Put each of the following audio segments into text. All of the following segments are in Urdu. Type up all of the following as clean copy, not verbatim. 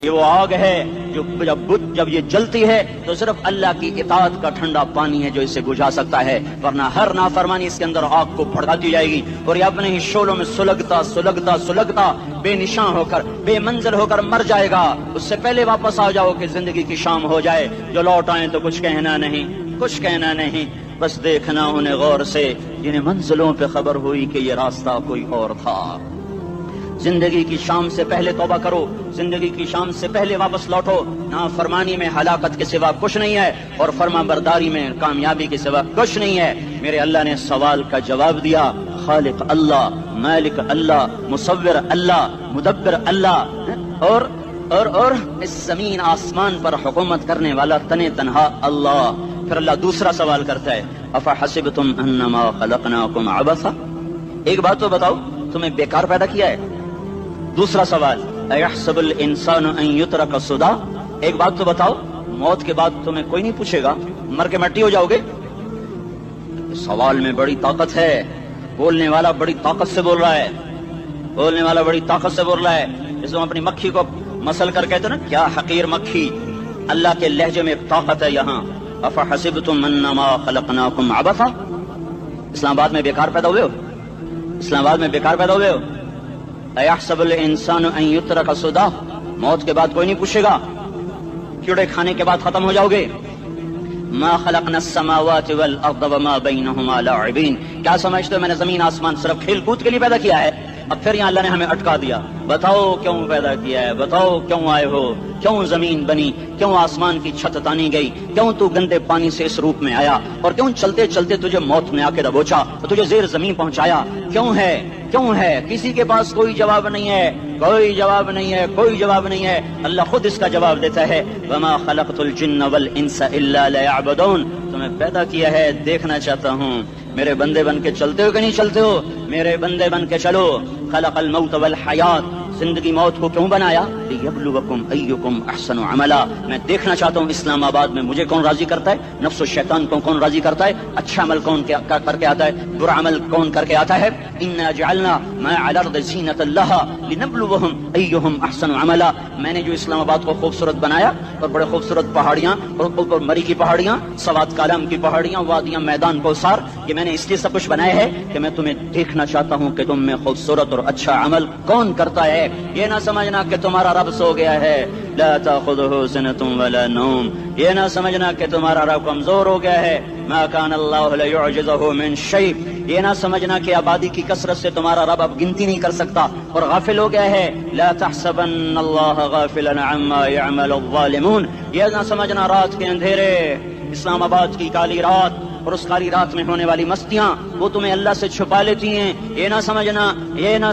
یہ وہ آگ ہے جو جب یہ جلتی ہے تو صرف اللہ کی اطاعت کا ٹھنڈا پانی ہے جو اسے بجھا سکتا ہے، ورنہ ہر نافرمانی اس کے اندر آگ کو بھڑکاتی جائے گی اور یہ اپنے ہی شعلوں میں سلگتا بے نشان ہو کر بے منزل ہو کر مر جائے گا۔ اس سے پہلے واپس آ جاؤ کہ زندگی کی شام ہو جائے۔ جو لوٹ آئیں تو کچھ کہنا نہیں، بس دیکھنا انہیں غور سے جنہیں منزلوں پہ خبر ہوئی کہ یہ راستہ کوئی اور تھا۔ زندگی کی شام سے پہلے توبہ کرو، زندگی کی شام سے پہلے واپس لوٹو۔ نافرمانی میں ہلاکت کے سوا کچھ نہیں ہے اور فرما برداری میں کامیابی کے سوا کچھ نہیں ہے۔ میرے اللہ نے سوال کا جواب دیا، خالق اللہ، مالک اللہ، مصور اللہ، مدبر اللہ اور اس زمین آسمان پر حکومت کرنے والا تنہا اللہ۔ پھر اللہ دوسرا سوال کرتا ہے، افحسبتم انما خلقناکم عبثا، ایک بات تو بتاؤ تمہیں بیکار پیدا کیا ہے؟ دوسرا سوال، ایحسب الانسان ان یترک سدی، ایک بات تو بتاؤ موت کے بعد تمہیں کوئی نہیں پوچھے گا، مر کے مٹی ہو جاؤ گے؟ سوال میں بڑی طاقت ہے، بولنے والا بڑی طاقت سے بول رہا ہے، جس میں اپنی مکھی کو مسل کر کہتے ہیں نا، کیا حقیر مکھی، اللہ کے لہجے میں ایک طاقت ہے یہاں۔ افحسبتم انما خلقناکم عبثا، اسلام آباد میں بیکار پیدا ہوئے ہو؟ ایحسب الانسان ان یترک سدی، موت کے بعد کوئی نہیں پوچھے گا، کیڑے کھانے کے بعد ختم ہو جاؤ گے؟ ما خلقنا السماوات والارض وما بینہما لاعبین، کیا سمجھتے ہو میں نے زمین آسمان صرف کھیل کود کے لیے پیدا کیا ہے؟ اب پھر یہاں اللہ نے ہمیں اٹکا دیا، بتاؤ کیوں پیدا کیا ہے، بتاؤ کیوں آئے ہو، کیوں زمین بنی، کیوں آسمان کی چھت تانی گئی، کیوں تو گندے پانی سے اس روپ میں آیا، اور کیوں چلتے چلتے تجھے موت نے آ کے دبوچا اور تجھے زیر زمین پہنچایا، کیوں ہے؟ کسی کے پاس کوئی جواب نہیں ہے، اللہ خود اس کا جواب دیتا ہے، وما خلقت الجن والانس الا لیعبدون، تمہیں پیدا کیا ہے دیکھنا چاہتا ہوں میرے بندے بن کے چلتے ہو کہ نہیں چلتے ہو، میرے بندے بن کے چلو۔ خلق الموت والحیات، زندگی موت کو کیوں بنایا؟ لیبلوکم ایکم احسن عملا، میں دیکھنا چاہتا ہوں اسلام آباد میں مجھے کون راضی کرتا ہے، نفس و شیطان کو کون راضی کرتا ہے، اچھا عمل کون کر کے آتا ہے، برا عمل کون کر کے آتا ہے۔ انا جعلنا ما علی الارض زینۃ لها لنبلوہم ایہم احسن عملا، میں نے جو اسلام آباد کو خوبصورت بنایا اور بڑے خوبصورت پہاڑیاں اور اوپر مری کی پہاڑیاں، سوات کالم کی پہاڑیاں، وادیاں، میدان کوثر، کہ میں نے اس لیے سب کچھ بنایا ہے کہ میں تمہیں دیکھنا چاہتا ہوں کہ تم میں خوبصورت اور اچھا عمل کون کرتا ہے۔ یہ نہ سمجھنا کہ تمہارا رب سو گیا ہے، لا تاخذہ سنۃ ولا نوم، یہ نہ سمجھنا کہ تمہارا رب کمزور ہو گیا ہے، ما کان اللہ لیعجزہ من شیء، یہ نہ سمجھنا کہ آبادی کی کثرت سے تمہارا رب اب گنتی نہیں کر سکتا اور غافل ہو گیا ہے، لا تحسبن اللہ غافلا عما يعمل الظالمون، یہ نہ سمجھنا رات کے اندھیرے، اسلام آباد کی کالی رات اور اس کالی رات میں ہونے والی مستیاں وہ تمہیں اللہ سے چھپا لیتی ہیں، یہ نہ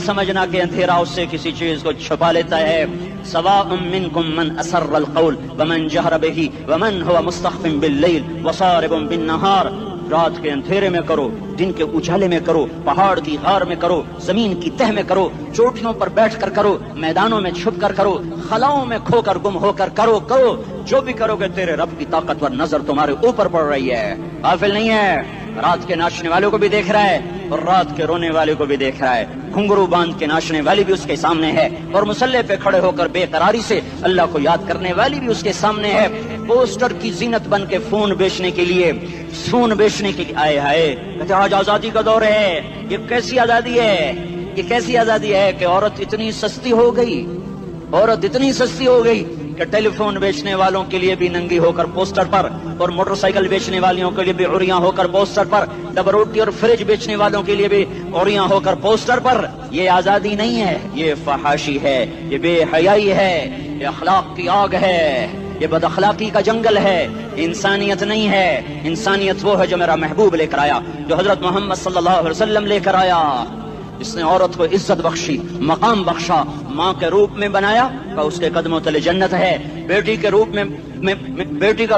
سمجھنا کہ اندھیرا اس سے کسی چیز کو چھپا لیتا ہے۔ سواء منکم من اسر القول ومن جہر به ومن هو مستخف باللیل وصارب بالنہار، رات کے اندھیرے میں کرو، دن کے اجالے میں کرو، پہاڑ کی غار میں کرو، زمین کی تہ میں کرو، چوٹیوں پر بیٹھ کر کرو، میدانوں میں چھپ کر کرو، خلاؤں میں کھو کر گم ہو کر کرو، جو بھی کرو گے تیرے رب کی طاقتور نظر تمہارے اوپر پڑ رہی ہے، غافل نہیں ہے، رات کے ناچنے والوں کو بھی دیکھ رہا ہے اور رات کے رونے والے کو بھی دیکھ رہا ہے، گھنگرو باندھ کے ناچنے والی بھی اس کے سامنے ہے اور مسلح پہ کھڑے ہو کر بے قراری سے اللہ کو یاد کرنے والی بھی اس کے سامنے ہے، پوسٹر کی زینت بن کے فون بیچنے کے لیے آئے ہائے، کہتے آج آزادی کا دور ہے، یہ کیسی آزادی ہے کہ عورت اتنی سستی ہو گئی کہ ٹیلی فون بیچنے والوں کے لیے بھی ننگی ہو کر پوسٹر پر اور موٹر سائیکل بیچنے والوں کے لیے بھی عریاں ہو کر پوسٹر پر، ڈبل روٹی اور فریج بیچنے والوں کے لیے بھی عریاں ہو کر پوسٹر پر۔ یہ آزادی نہیں ہے، یہ فحاشی ہے، یہ بے حیائی ہے، یہ اخلاق کی آگ ہے، یہ بد اخلاقی کا جنگل ہے، انسانیت نہیں ہے۔ انسانیت وہ ہے جو میرا محبوب لے کر آیا، جو حضرت محمد صلی اللہ علیہ وسلم لے کر آیا، جس نے عورت کو عزت بخشی، مقام بخشا، ماں کے روپ میں بنایا کہ اس کے قدموں تلے جنت ہے، بیٹی کے روپ میں بیٹی کا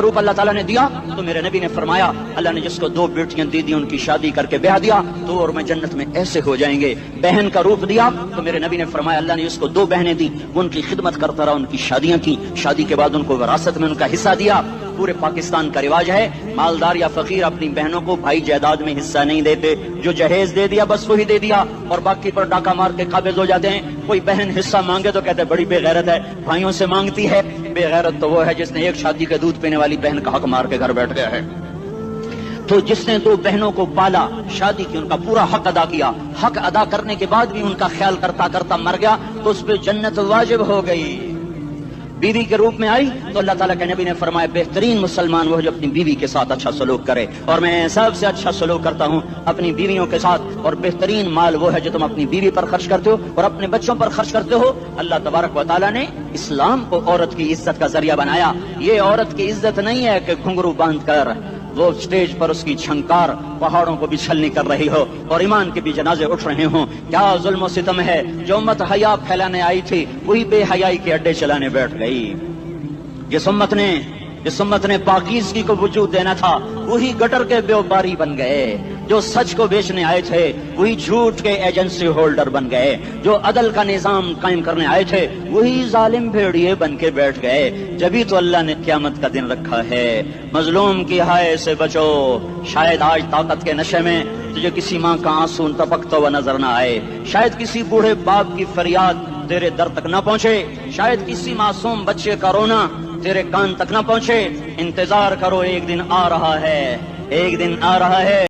روپ اللہ تعالیٰ نے دیا تو میرے نبی نے فرمایا اللہ نے جس کو 2 بیٹیاں دی ان کی شادی کر کے بیاہ دیا تو اور میں جنت میں ایسے ہو جائیں گے۔ بہن کا روپ دیا تو میرے نبی نے فرمایا اللہ نے جس کو 2 بہنیں دی وہ ان کی خدمت کرتا رہا، ان کی شادیاں کی، شادی کے بعد ان کو وراثت میں ان کا حصہ دیا۔ پورے پاکستان کا رواج ہے مالدار یا فقیر اپنی بہنوں کو بھائی جائیداد میں حصہ نہیں دیتے، جو جہیز دے دیا بس وہی دے دیا اور باقی پر ڈاکہ مار کے قابض ہو جاتے ہیں۔ کوئی بہن حصہ مانگے تو کہتے بڑی بے غیرت ہے، بھائیوں سے مانگتی ہے۔ بے غیرت تو وہ ہے جس نے ایک شادی کے دودھ پینے والی بہن کا حق مار کے گھر بیٹھ گیا ہے۔ تو جس نے 2 بہنوں کو پالا، شادی کی، ان کا پورا حق ادا کیا، حق ادا کرنے کے بعد بھی ان کا خیال کرتا کرتا مر گیا تو اس پہ جنت واجب ہو گئی۔ بیوی کے روپ میں آئی تو اللہ تعالیٰ کے نبی نے فرمایا بہترین مسلمان وہ جو اپنی بیوی کے ساتھ اچھا سلوک کرے، اور میں سب سے اچھا سلوک کرتا ہوں اپنی بیویوں کے ساتھ، اور بہترین مال وہ ہے جو تم اپنی بیوی پر خرچ کرتے ہو اور اپنے بچوں پر خرچ کرتے ہو۔ اللہ تبارک و تعالیٰ نے اسلام کو عورت کی عزت کا ذریعہ بنایا۔ یہ عورت کی عزت نہیں ہے کہ گھنگرو باندھ کر وہ سٹیج پر اس کی چھنکار پہاڑوں کو بھی چھلنی کر رہی ہو اور ایمان کے بھی جنازے اٹھ رہے ہوں۔ کیا ظلم و ستم ہے، جو امت حیا پھیلانے آئی تھی وہی بے حیائی کے اڈے چلانے بیٹھ گئی۔ جس امت نے پاکیزگی کو وجود دینا تھا وہی گٹر کے بیوباری بن گئے، جو سچ کو بیچنے آئے تھے وہی جھوٹ کے ایجنسی ہولڈر بن گئے، جو عدل کا نظام قائم کرنے آئے تھے وہی ظالم بھیڑیے بن کے بیٹھ گئے۔ جبھی تو اللہ نے قیامت کا دن رکھا ہے۔ مظلوم کی ہائے سے بچو، شاید آج طاقت کے نشے میں تجھے کسی ماں کا آنسو ٹپکتا ہوا نظر نہ آئے، شاید کسی بوڑھے باپ کی فریاد تیرے در تک نہ پہنچے، شاید کسی معصوم بچے کا رونا تیرے کان تک نہ پہنچے۔ انتظار کرو، ایک دن آ رہا ہے، ایک دن آ رہا ہے۔